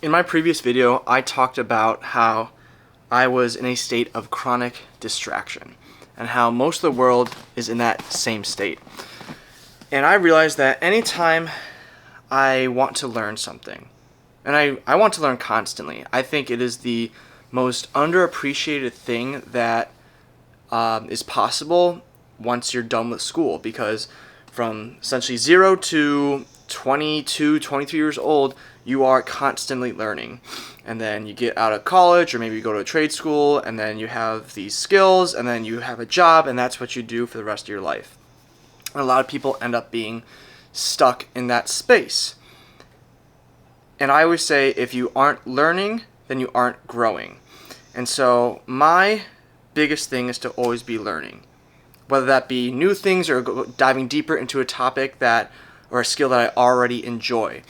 In my previous video, I talked about how I was in a state of chronic distraction and how most of the world is in that same state. And I realized that anytime I want to learn something, and I want to learn constantly, I think it is the most underappreciated thing that is possible once you're done with school, because from essentially 0 to 22, 23 years old, you are constantly learning. And then you get out of college, or maybe you go to a trade school, and then you have these skills, and then you have a job, and that's what you do for the rest of your life. And a lot of people end up being stuck in that space. And I always say, if you aren't learning, then you aren't growing. And so my biggest thing is to always be learning, whether that be new things or diving deeper into a topic that or a skill that I already enjoy.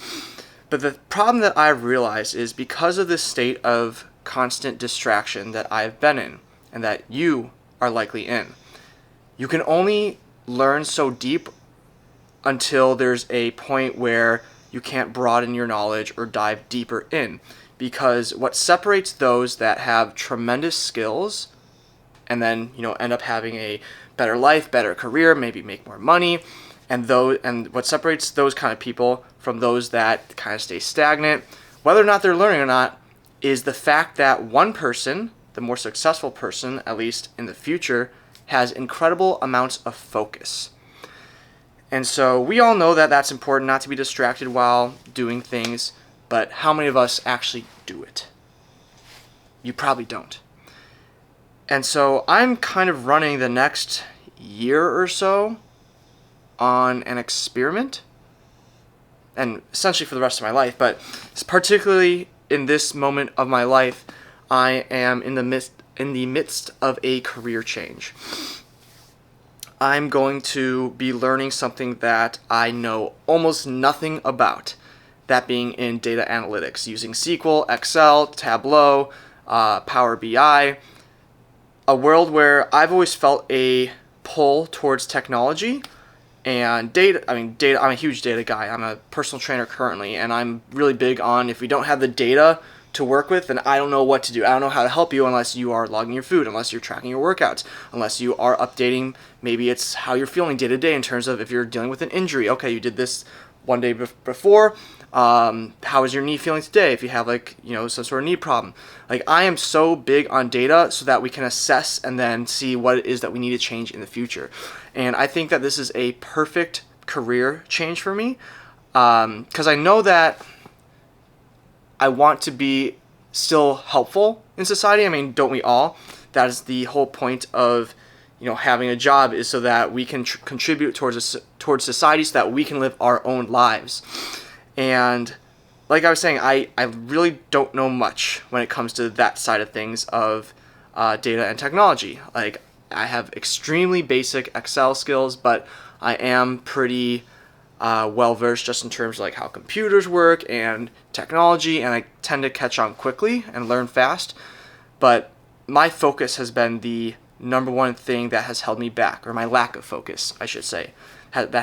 But the problem that I've realized is because of this state of constant distraction that I've been in and that you are likely in, you can only learn so deep until there's a point where you can't broaden your knowledge or dive deeper in. Because what separates those that have tremendous skills and then end up having a better life, better career, maybe make more money, and what separates those kind of people from those that kind of stay stagnant, whether or not they're learning or not, is the fact that one person, the more successful person, at least in the future, has incredible amounts of focus. And so we all know that that's important, not to be distracted while doing things, but how many of us actually do it? You probably don't. And so I'm kind of running the next year or so on an experiment, and essentially for the rest of my life, but particularly in this moment of my life, I am in the midst of a career change. I'm going to be learning something that I know almost nothing about, that being in data analytics, using SQL, Excel, Tableau, Power BI, a world where I've always felt a pull towards technology and data. I'm a huge data guy. I'm a personal trainer currently, and I'm really big on, if we don't have the data to work with, then I don't know what to do. I don't know how to help you unless you are logging your food, unless you're tracking your workouts, unless you are updating, maybe it's how you're feeling day to day in terms of if you're dealing with an injury. Okay, you did this one day before. How is your knee feeling today? If you have some sort of knee problem. I am so big on data so that we can assess and then see what it is that we need to change in the future. And I think that this is a perfect career change for me, because I know that I want to be still helpful in society. I mean, don't we all? That is the whole point of having a job, is so that we can contribute towards society, so that we can live our own lives. And like I was saying, I really don't know much when it comes to that side of things of data and technology. I have extremely basic Excel skills, but I am pretty well versed just in terms of how computers work and technology, and I tend to catch on quickly and learn fast. But my focus has been the number one thing that has held me back, or my lack of focus, I should say, that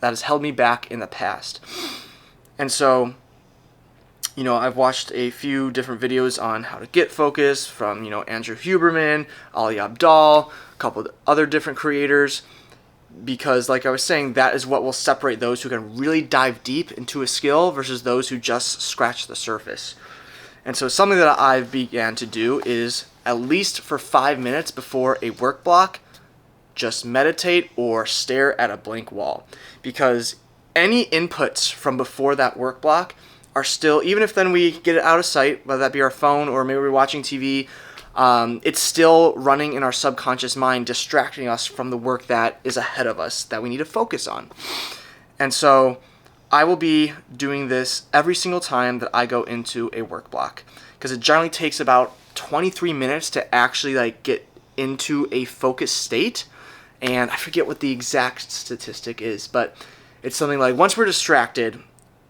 has held me back in the past. And so, I've watched a few different videos on how to get focus from, Andrew Huberman, Ali Abdaal, a couple of other different creators, because like I was saying, that is what will separate those who can really dive deep into a skill versus those who just scratch the surface. And so something that I've began to do is, at least for 5 minutes before a work block, just meditate or stare at a blank wall. Because any inputs from before that work block are still, even if then we get it out of sight, whether that be our phone or maybe we're watching TV, it's still running in our subconscious mind, distracting us from the work that is ahead of us that we need to focus on. And so I will be doing this every single time that I go into a work block, because it generally takes about 23 minutes to actually get into a focused state. And I forget what the exact statistic is, but it's something like, once we're distracted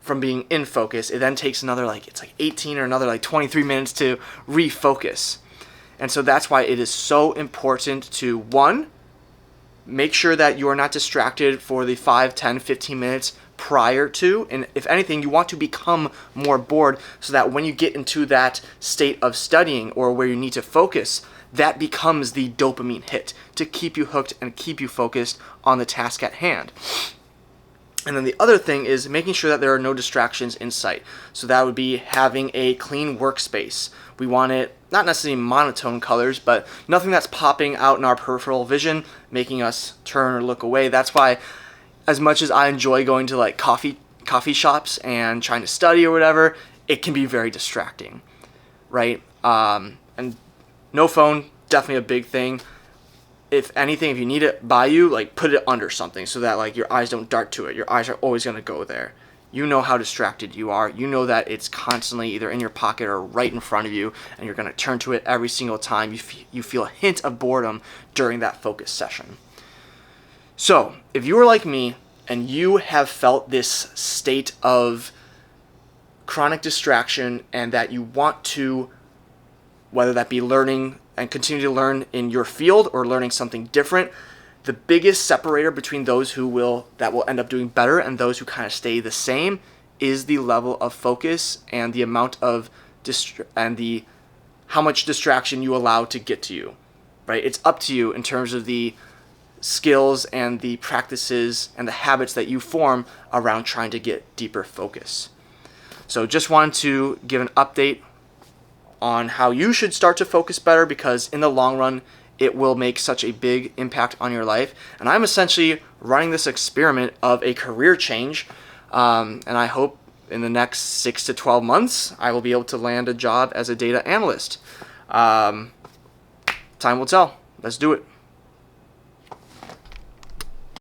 from being in focus, it then takes another 18 or another 23 minutes to refocus. And so that's why it is so important to, one, make sure that you are not distracted for the 5, 10, 15 minutes prior to, and if anything, you want to become more bored so that when you get into that state of studying or where you need to focus, that becomes the dopamine hit to keep you hooked and keep you focused on the task at hand. And then the other thing is making sure that there are no distractions in sight. So that would be having a clean workspace. We want it not necessarily monotone colors, but nothing that's popping out in our peripheral vision, making us turn or look away. That's why, as much as I enjoy going to like coffee shops and trying to study or whatever, it can be very distracting, right? And no phone, definitely a big thing. If anything, if you need it by you, like put it under something so that like your eyes don't dart to it. Your eyes are always going to go there. You know how distracted you are. You know that it's constantly either in your pocket or right in front of you, and you're going to turn to it every single time you feel a hint of boredom during that focus session. So if you are like me and you have felt this state of chronic distraction and that you want to, whether that be learning and continue to learn in your field or learning something different, the biggest separator between those that will end up doing better and those who kind of stay the same is the level of focus and the amount of how much distraction you allow to get to you, right? It's up to you in terms of the skills and the practices and the habits that you form around trying to get deeper focus. So just wanted to give an update on how you should start to focus better, because in the long run, it will make such a big impact on your life. And I'm essentially running this experiment of a career change. And I hope in the next 6 to 12 months, I will be able to land a job as a data analyst. Time will tell. Let's do it.